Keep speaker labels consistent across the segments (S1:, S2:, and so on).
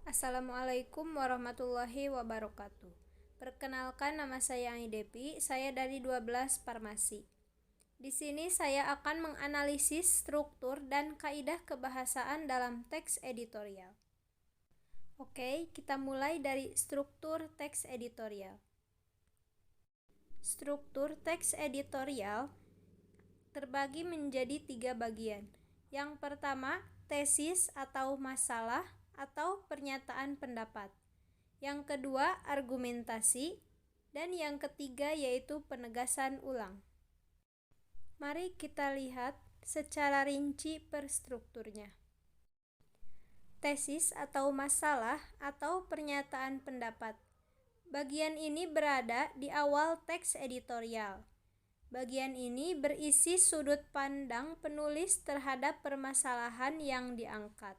S1: Assalamualaikum warahmatullahi wabarakatuh. Perkenalkan, nama saya Ani Depi, saya dari 12 Farmasi. Di sini saya akan menganalisis struktur dan kaidah kebahasaan dalam teks editorial. Oke, kita mulai dari struktur teks editorial. Struktur teks editorial terbagi menjadi 3 bagian. Yang pertama, tesis atau masalah atau pernyataan pendapat. Yang kedua, argumentasi. Dan yang ketiga yaitu penegasan ulang. Mari kita lihat secara rinci per strukturnya. Tesis atau masalah atau pernyataan pendapat. Bagian ini berada di awal teks editorial. Bagian ini berisi sudut pandang penulis terhadap permasalahan yang diangkat.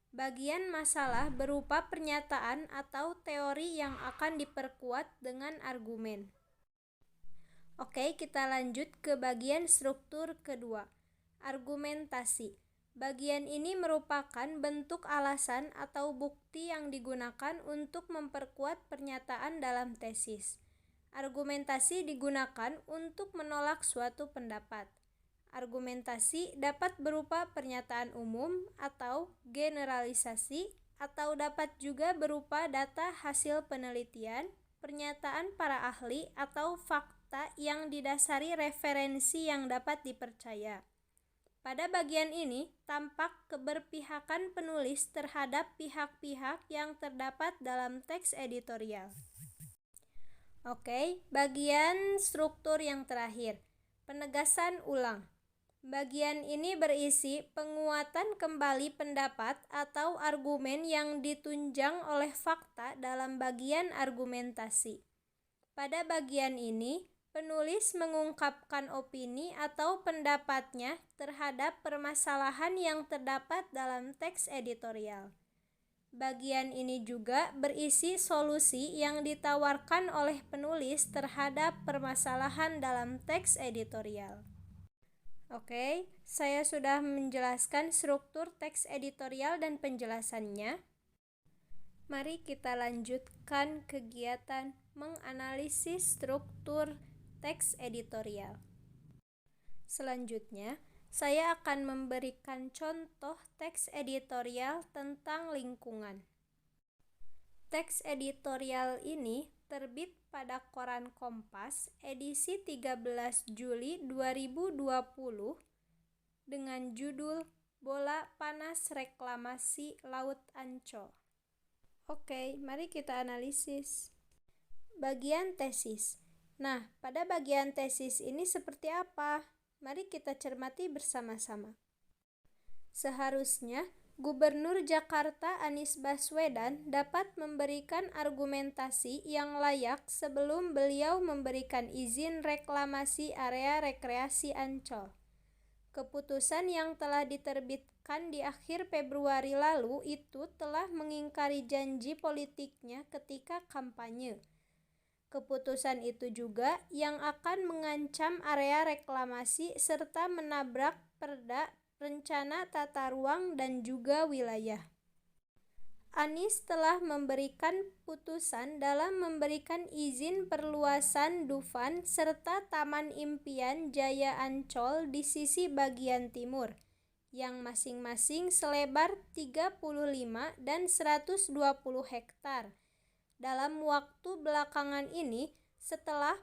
S1: Bagian masalah berupa pernyataan atau teori yang akan diperkuat dengan argumen. Oke, kita lanjut ke bagian struktur kedua, argumentasi. Bagian ini merupakan bentuk alasan atau bukti yang digunakan untuk memperkuat pernyataan dalam tesis. Argumentasi digunakan untuk menolak suatu pendapat. Argumentasi dapat berupa pernyataan umum atau generalisasi, atau dapat juga berupa data hasil penelitian, pernyataan para ahli, atau fakta yang didasari referensi yang dapat dipercaya. Pada bagian ini tampak keberpihakan penulis terhadap pihak-pihak yang terdapat dalam teks editorial. Oke, bagian struktur yang terakhir, penegasan ulang. Bagian ini berisi penguatan kembali pendapat atau argumen yang ditunjang oleh fakta dalam bagian argumentasi. Pada bagian ini, penulis mengungkapkan opini atau pendapatnya terhadap permasalahan yang terdapat dalam teks editorial. Bagian ini juga berisi solusi yang ditawarkan oleh penulis terhadap permasalahan dalam teks editorial. Oke, saya sudah menjelaskan struktur teks editorial dan penjelasannya. Mari kita lanjutkan kegiatan menganalisis struktur teks editorial. Selanjutnya, saya akan memberikan contoh teks editorial tentang lingkungan. Teks editorial ini terbit pada koran Kompas edisi 13 Juli 2020 dengan judul Bola Panas Reklamasi Laut Ancol. Oke, mari kita analisis. Bagian tesis. Nah, pada bagian tesis ini seperti apa? Mari kita cermati bersama-sama. Seharusnya Gubernur Jakarta Anies Baswedan dapat memberikan argumentasi yang layak sebelum beliau memberikan izin reklamasi area rekreasi Ancol. Keputusan yang telah diterbitkan di akhir Februari lalu itu telah mengingkari janji politiknya ketika kampanye. Keputusan itu juga yang akan mengancam area reklamasi serta menabrak Perda Rencana Tata Ruang dan juga wilayah. Anies telah memberikan putusan dalam memberikan izin perluasan Dufan serta Taman Impian Jaya Ancol di sisi bagian timur, yang masing-masing selebar 35 dan 120 hektar. Dalam waktu belakangan ini, setelah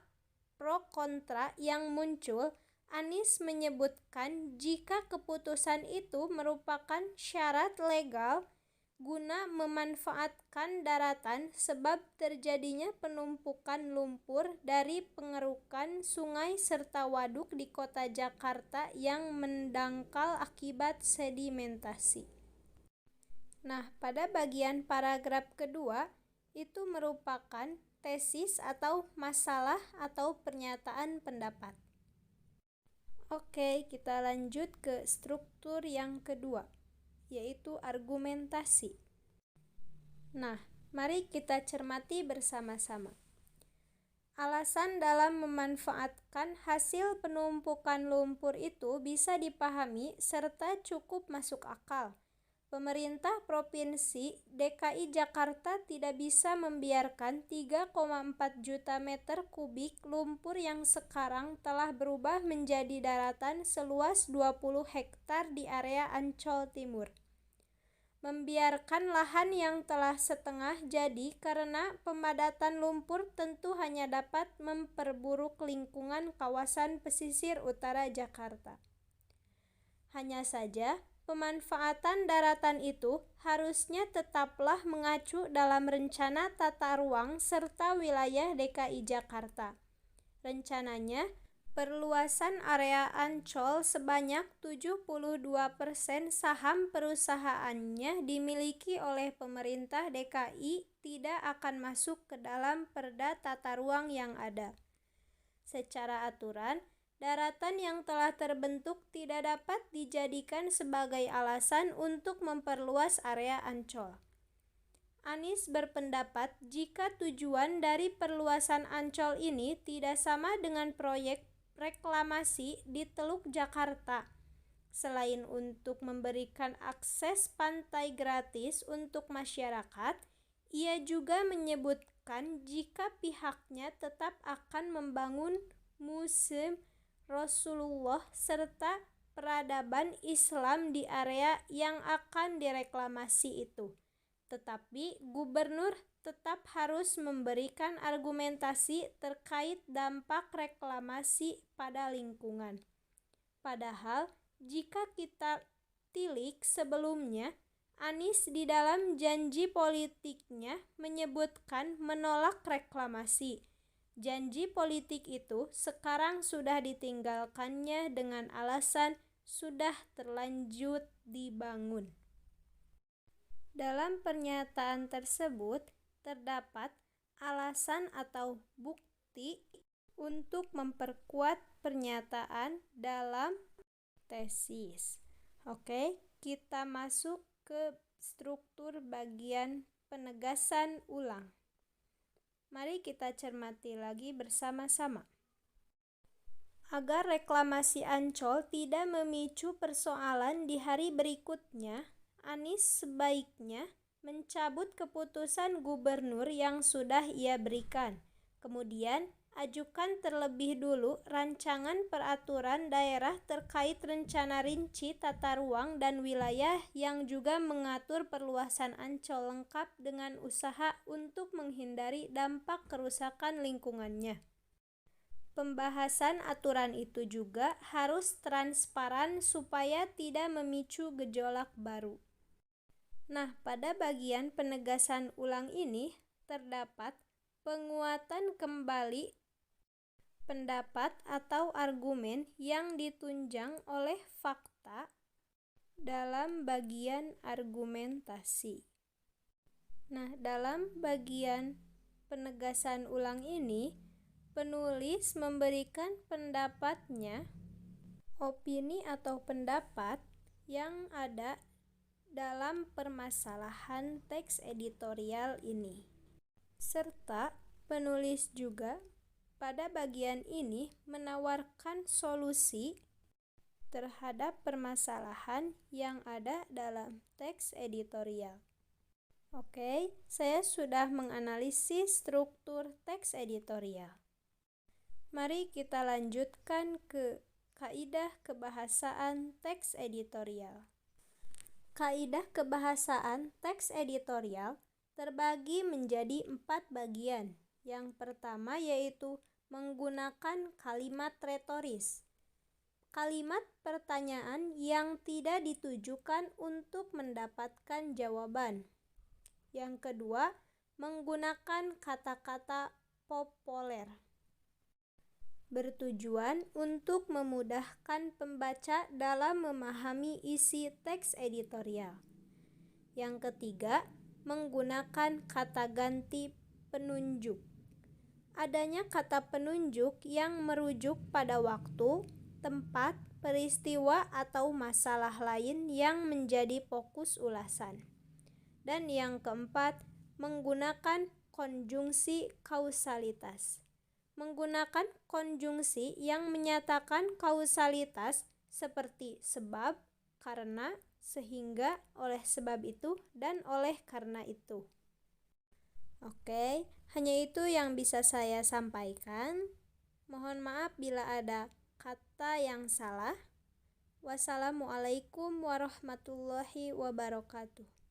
S1: pro kontra yang muncul, Anies menyebutkan jika keputusan itu merupakan syarat legal guna memanfaatkan daratan sebab terjadinya penumpukan lumpur dari pengerukan sungai serta waduk di kota Jakarta yang mendangkal akibat sedimentasi. Nah, pada bagian paragraf kedua, itu merupakan tesis atau masalah atau pernyataan pendapat. Oke, kita lanjut ke struktur yang kedua, yaitu argumentasi. Nah, mari kita cermati bersama-sama. Alasan dalam memanfaatkan hasil penumpukan lumpur itu bisa dipahami serta cukup masuk akal. Pemerintah Provinsi DKI Jakarta tidak bisa membiarkan 3,4 juta meter kubik lumpur yang sekarang telah berubah menjadi daratan seluas 20 hektar di area Ancol Timur. Membiarkan lahan yang telah setengah jadi karena pemadatan lumpur tentu hanya dapat memperburuk lingkungan kawasan pesisir utara Jakarta. Hanya saja, pemanfaatan daratan itu harusnya tetaplah mengacu dalam rencana tata ruang serta wilayah DKI Jakarta. Rencananya, perluasan area Ancol sebanyak 72% saham perusahaannya dimiliki oleh pemerintah DKI tidak akan masuk ke dalam perda tata ruang yang ada. Secara aturan, daratan yang telah terbentuk tidak dapat dijadikan sebagai alasan untuk memperluas area Ancol. Anies berpendapat jika tujuan dari perluasan Ancol ini tidak sama dengan proyek reklamasi di Teluk Jakarta. Selain untuk memberikan akses pantai gratis untuk masyarakat, ia juga menyebutkan jika pihaknya tetap akan membangun museum Rasulullah serta peradaban Islam di area yang akan direklamasi itu. Tetapi gubernur tetap harus memberikan argumentasi terkait dampak reklamasi pada lingkungan. Padahal jika kita tilik sebelumnya, Anies di dalam janji politiknya menyebutkan menolak reklamasi. Janji politik itu sekarang sudah ditinggalkannya dengan alasan sudah terlanjur dibangun. Dalam pernyataan tersebut terdapat alasan atau bukti untuk memperkuat pernyataan dalam tesis. Oke, kita masuk ke struktur bagian penegasan ulang. Mari kita cermati lagi bersama-sama. Agar reklamasi Ancol tidak memicu persoalan di hari berikutnya, Anies sebaiknya mencabut keputusan gubernur yang sudah ia berikan. Kemudian, ajukan terlebih dulu rancangan peraturan daerah terkait rencana rinci tata ruang dan wilayah yang juga mengatur perluasan Ancol lengkap dengan usaha untuk menghindari dampak kerusakan lingkungannya. Pembahasan aturan itu juga harus transparan supaya tidak memicu gejolak baru. Nah, pada bagian penegasan ulang ini terdapat penguatan kembali pendapat atau argumen yang ditunjang oleh fakta dalam bagian argumentasi. Nah, dalam bagian penegasan ulang ini, penulis memberikan pendapatnya, opini atau pendapat yang ada dalam permasalahan teks editorial ini. Serta penulis juga pada bagian ini menawarkan solusi terhadap permasalahan yang ada dalam teks editorial. Oke, saya sudah menganalisis struktur teks editorial. Mari kita lanjutkan ke kaidah kebahasaan teks editorial. Kaidah kebahasaan teks editorial terbagi menjadi 4 bagian. Yang pertama yaitu menggunakan kalimat retoris. Kalimat pertanyaan yang tidak ditujukan untuk mendapatkan jawaban. Yang kedua, menggunakan kata-kata populer. Bertujuan untuk memudahkan pembaca dalam memahami isi teks editorial. Yang ketiga, menggunakan kata ganti penunjuk. Adanya kata penunjuk yang merujuk pada waktu, tempat, peristiwa atau masalah lain yang menjadi fokus ulasan. Dan yang keempat, menggunakan konjungsi kausalitas. Menggunakan konjungsi yang menyatakan kausalitas seperti sebab, karena, sehingga, oleh sebab itu, dan oleh karena itu. Oke, hanya itu yang bisa saya sampaikan. Mohon maaf bila ada kata yang salah. Wassalamualaikum warahmatullahi wabarakatuh.